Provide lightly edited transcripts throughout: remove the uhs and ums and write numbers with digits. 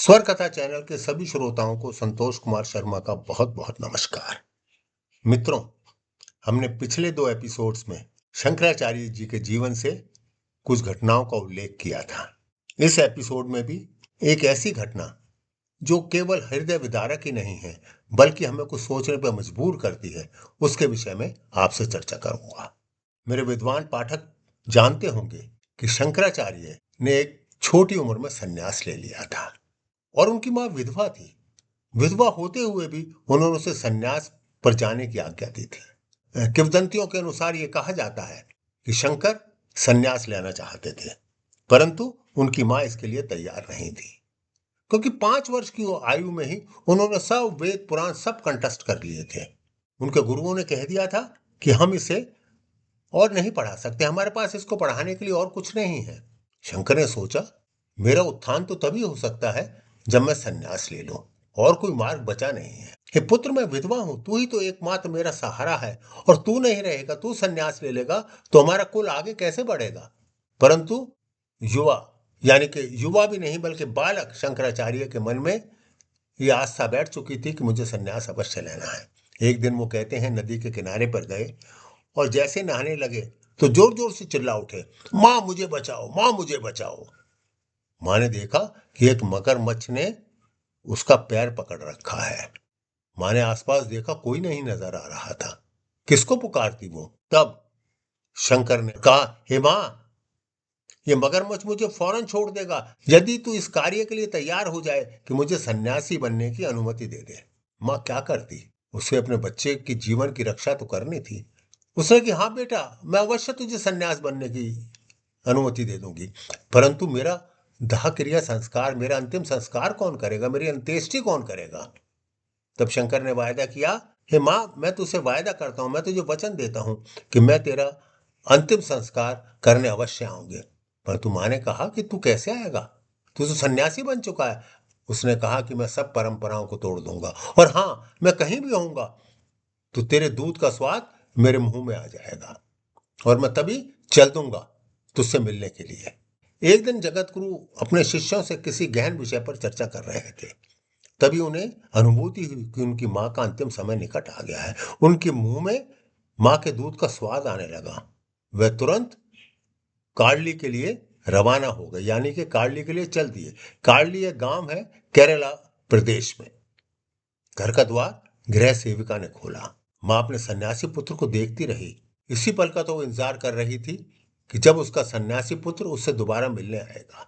स्वर कथा चैनल के सभी श्रोताओं को संतोष कुमार शर्मा का बहुत बहुत नमस्कार। मित्रों, हमने पिछले 2 एपिसोड्स में शंकराचार्य जी के जीवन से कुछ घटनाओं का उल्लेख किया था। इस एपिसोड में भी एक ऐसी घटना जो केवल हृदय विदारक ही नहीं है बल्कि हमें कुछ सोचने पर मजबूर करती है, उसके विषय में आपसे चर्चा करूंगा। मेरे विद्वान पाठक जानते होंगे कि शंकराचार्य ने एक छोटी उम्र में संन्यास ले लिया था और उनकी मां विधवा थी। विधवा होते हुए भी उन्होंने उसे संन्यास पर जाने की आज्ञा दी थी। किंवदंतियों के अनुसार यह कहा जाता है कि शंकर संन्यास लेना चाहते थे, परंतु उनकी मां इसके लिए तैयार नहीं थी, क्योंकि 5 वर्ष की आयु में ही उन्होंने सब वेद पुराण सब कंठस्थ कर लिए थे। उनके गुरुओं ने कह दिया था कि हम इसे और नहीं पढ़ा सकते, हमारे पास इसको पढ़ाने के लिए और कुछ नहीं है। शंकर ने सोचा, मेरा उत्थान तो तभी हो सकता है जब मैं संन्यास ले लूं, और कोई मार्ग बचा नहीं है। हे पुत्र, मैं विधवा हूं, तू ही तो एकमात्र मेरा सहारा है, और तू नहीं रहेगा, तू संन्यास ले लेगा तो हमारा कुल आगे कैसे बढ़ेगा। परंतु युवा, यानी कि युवा भी नहीं बल्कि बालक शंकराचार्य के मन में यह आस्था बैठ चुकी थी कि मुझे संन्यास अवश्य लेना है। एक दिन वो कहते हैं नदी के किनारे पर गए और जैसे नहाने लगे तो जोर जोर से चिल्ला उठे, मां मुझे बचाओ, मां मुझे बचाओ। मां ने देखा कि एक मगरमच्छ ने उसका पैर पकड़ रखा है। मां ने आसपास देखा, कोई नहीं नजर आ रहा था। किसको पुकारती वो? तब शंकर ने कहा, हे मां, ये मगरमच्छ मुझे फौरन छोड़ देगा यदि तू इस कार्य के लिए तैयार हो जाए कि मुझे सन्यासी बनने की अनुमति दे दे। मां क्या करती? उसे अपने बच्चे की जीवन की रक्षा तो करनी थी। उसने कि हाँ बेटा, मैं अवश्य तुझे सन्यास बनने की अनुमति दे दूंगी, परंतु मेरा दाह क्रिया संस्कार, मेरा अंतिम संस्कार कौन करेगा, मेरी अंत्येष्टि कौन करेगा? तब शंकर ने वायदा किया, हे मां, मैं तुझसे वायदा करता हूं, मैं तुझे वचन देता हूं कि मैं तेरा अंतिम संस्कार करने अवश्य आऊंगे। परंतु मां ने कहा कि तू कैसे आएगा, तू तो सन्यासी बन चुका है। उसने कहा कि मैं सब परंपराओं को तोड़ दूंगा, और हाँ, मैं कहीं भी आऊंगा तो तेरे दूध का स्वाद मेरे मुंह में आ जाएगा, और मैं तभी चल दूंगा तुझसे मिलने के लिए। एक दिन जगत गुरु अपने शिष्यों से किसी गहन विषय पर चर्चा कर रहे थे। तभी उन्हें अनुभूति हुई कि उनकी मां का अंतिम समय निकट आ गया है। उनके मुंह में मां के दूध का स्वाद आने लगा। वे तुरंत कार्ली के लिए रवाना हो गए, यानी कि कार्ली के लिए चल दिए। कार्ली एक गांव है केरला प्रदेश में। घर का द्वार गृह सेविका ने खोला। मां अपने सन्यासी पुत्र को देखती रही। इसी पल का तो वो इंतजार कर रही थी कि जब उसका सन्यासी पुत्र उससे दोबारा मिलने आएगा।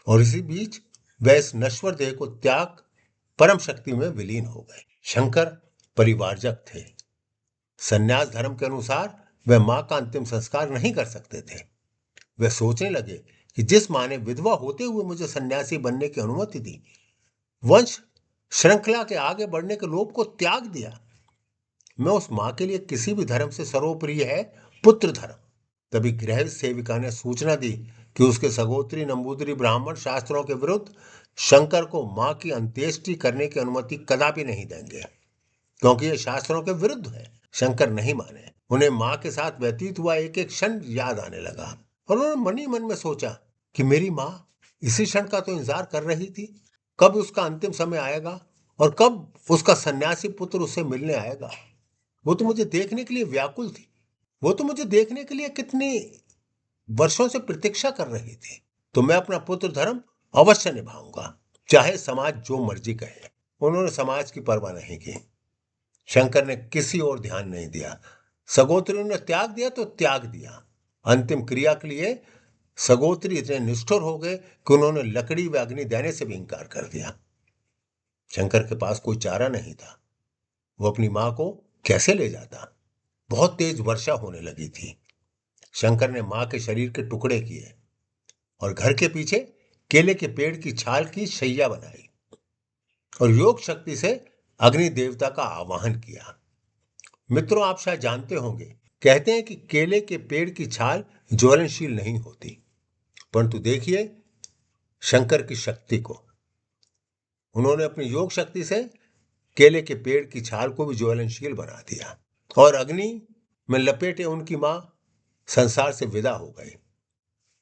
और इसी बीच वह इस नश्वर देह को त्याग परम शक्ति में विलीन हो गए। शंकर परिवारजक थे। सन्यास धर्म के अनुसार वह मां का अंतिम संस्कार नहीं कर सकते थे। वे सोचने लगे कि जिस मां ने विधवा होते हुए मुझे सन्यासी बनने की अनुमति दी, वंश श्रृंखला के आगे बढ़ने के लोभ को त्याग दिया, मैं उस मां के लिए किसी भी धर्म से सर्वोपरि है पुत्र धर्म। तभी गृह सेविका ने सूचना दी कि उसके सगोत्री नंबूदरी ब्राह्मण शास्त्रों के विरुद्ध शंकर को मां की अंत्येष्टि करने की अनुमति कदापि नहीं देंगे, क्योंकि यह शास्त्रों के विरुद्ध है। शंकर नहीं माने। उन्हें मां के साथ व्यतीत हुआ एक एक क्षण याद आने लगा, और उन्होंने मन ही मन में सोचा कि मेरी मां इसी क्षण का तो इंतजार कर रही थी। कब उसका अंतिम समय आएगा और कब उसका सन्यासी पुत्र उससे मिलने आएगा। वो तो मुझे देखने के लिए व्याकुल थी। वो तो मुझे देखने के लिए कितनी वर्षों से प्रतीक्षा कर रही थी। तो मैं अपना पुत्र धर्म अवश्य निभाऊंगा, चाहे समाज जो मर्जी कहे। उन्होंने समाज की परवाह नहीं की। शंकर ने किसी और ध्यान नहीं दिया। सगोत्रियों ने त्याग दिया तो त्याग दिया। अंतिम क्रिया के लिए सगोत्री इतने निष्ठुर हो गए कि उन्होंने लकड़ी व अग्नि देने से भी इंकार कर दिया। शंकर के पास कोई चारा नहीं था। वो अपनी मां को कैसे ले जाता? बहुत तेज वर्षा होने लगी थी। शंकर ने मां के शरीर के टुकड़े किए और घर के पीछे केले के पेड़ की छाल की शैया बनाई और योग शक्ति से अग्नि देवता का आवाहन किया। मित्रों, आप शायद जानते होंगे, कहते हैं कि केले के पेड़ की छाल ज्वलनशील नहीं होती, परंतु देखिए शंकर की शक्ति को। उन्होंने अपनी योग शक्ति से केले के पेड़ की छाल को भी ज्वलनशील बना दिया, और अग्नि में लपेटे उनकी मां संसार से विदा हो गई।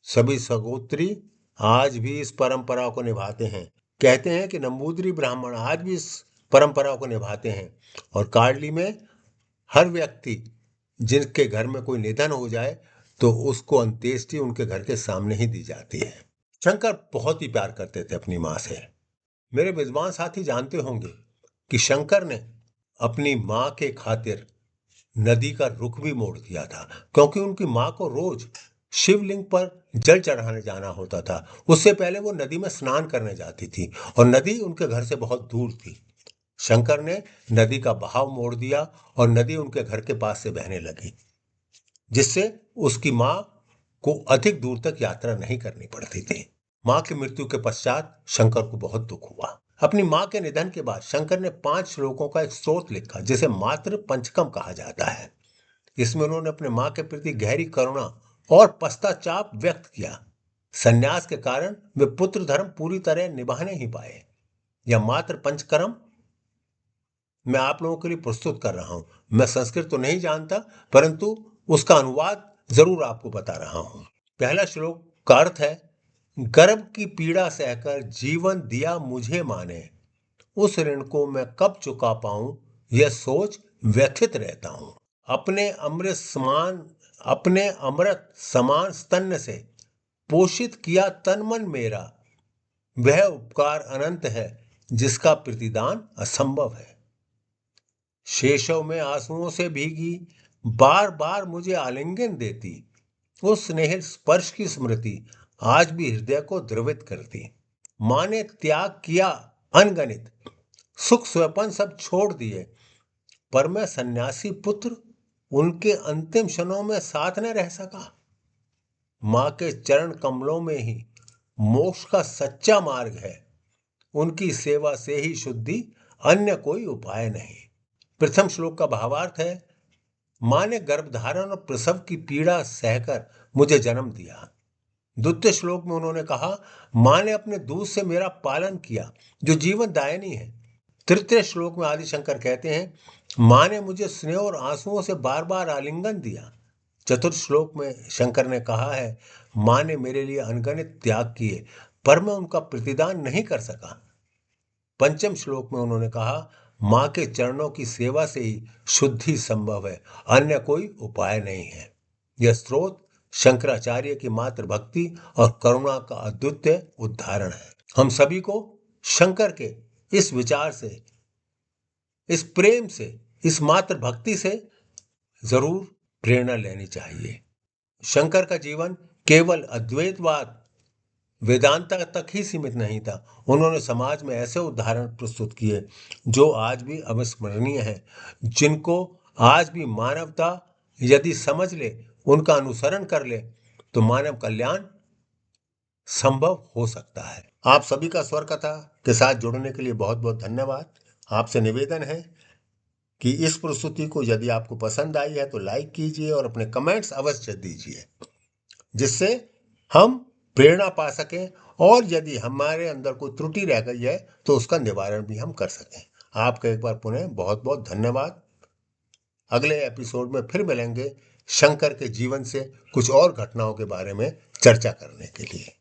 सभी सगोत्री आज भी इस परंपरा को निभाते हैं कहते हैं कि नंबूदरी ब्राह्मण आज भी इस परंपरा को निभाते हैं और कार्डली में हर व्यक्ति जिनके घर में कोई निधन हो जाए तो उसको अंत्येष्टि उनके घर के सामने ही दी जाती है। शंकर बहुत ही प्यार करते थे अपनी माँ से। मेरे विद्वान साथी जानते होंगे कि शंकर ने अपनी माँ के खातिर नदी का रुख भी मोड़ दिया था, क्योंकि उनकी माँ को रोज शिवलिंग पर जल चढ़ाने जाना होता था। उससे पहले वो नदी में स्नान करने जाती थी और नदी उनके घर से बहुत दूर थी। शंकर ने नदी का बहाव मोड़ दिया और नदी उनके घर के पास से बहने लगी, जिससे उसकी माँ को अधिक दूर तक यात्रा नहीं करनी पड़ती थी। माँ की मृत्यु के पश्चात शंकर को बहुत दुख हुआ। अपनी माँ के निधन के बाद शंकर ने 5 श्लोकों का एक स्तोत्र लिखा, जिसे मातृ पंचकम कहा जाता है। इसमें उन्होंने अपने माँ के प्रति गहरी करुणा और पश्चाताप व्यक्त किया। संन्यास के कारण वे पुत्र धर्म पूरी तरह निभा नहीं पाए। यह मातृ पंचकर्म मैं आप लोगों के लिए प्रस्तुत कर रहा हूं। मैं संस्कृत तो नहीं जानता, परंतु उसका अनुवाद जरूर आपको बता रहा हूं। पहला श्लोक का अर्थ है, गर्भ की पीड़ा सहकर जीवन दिया मुझे माने, उस ऋण को मैं कब चुका पाऊं, यह सोच व्यथित रहता हूं। अपने अमृत समान स्तन से पोषित किया तन मन मेरा, वह उपकार अनंत है जिसका प्रतिदान असंभव है। शेषव में आंसुओं से भीगी बार बार मुझे आलिंगन देती, उस स्नेह स्पर्श की स्मृति आज भी हृदय को द्रवित करती। माँ ने त्याग किया अनगणित, सुख स्वपन सब छोड़ दिए, पर मैं सन्यासी पुत्र उनके अंतिम क्षणों में साथ न रह सका। माँ के चरण कमलों में ही मोक्ष का सच्चा मार्ग है, उनकी सेवा से ही शुद्धि, अन्य कोई उपाय नहीं। प्रथम श्लोक का भावार्थ है, माँ ने गर्भधारण और प्रसव की पीड़ा सहकर मुझे जन्म दिया। द्वितीय श्लोक में उन्होंने कहा, माँ ने अपने दूध से मेरा पालन किया जो जीवन दायिनी है। तृतीय श्लोक में आदिशंकर कहते हैं, माँ ने मुझे स्नेह और आंसुओं से बार बार आलिंगन दिया। चतुर्थ श्लोक में शंकर ने कहा है, माँ ने मेरे लिए अनगणित त्याग किए, पर मैं उनका प्रतिदान नहीं कर सका। पंचम श्लोक में उन्होंने कहा, माँ के चरणों की सेवा से ही शुद्धि संभव है, अन्य कोई उपाय नहीं है। यह स्रोत शंकराचार्य की मातृभक्ति और करुणा का अद्वितीय उदाहरण है। हम सभी को शंकर के इस विचार से, इस प्रेम से, इस मातृभक्ति से जरूर प्रेरणा लेनी चाहिए। शंकर का जीवन केवल अद्वैतवाद वेदांत तक ही सीमित नहीं था। उन्होंने समाज में ऐसे उदाहरण प्रस्तुत किए जो आज भी अविस्मरणीय हैं, जिनको आज भी मानवता यदि समझ ले, उनका अनुसरण कर ले, तो मानव कल्याण संभव हो सकता है। आप सभी का स्वर कथा के साथ जुड़ने के लिए बहुत बहुत धन्यवाद। आपसे निवेदन है कि इस प्रस्तुति को यदि आपको पसंद आई है तो लाइक कीजिए और अपने कमेंट्स अवश्य दीजिए, जिससे हम प्रेरणा पा सकें, और यदि हमारे अंदर कोई त्रुटि रह गई है तो उसका निवारण भी हम कर सकें। आपका एक बार पुनः बहुत बहुत धन्यवाद। अगले एपिसोड में फिर मिलेंगे शंकर के जीवन से कुछ और घटनाओं के बारे में चर्चा करने के लिए।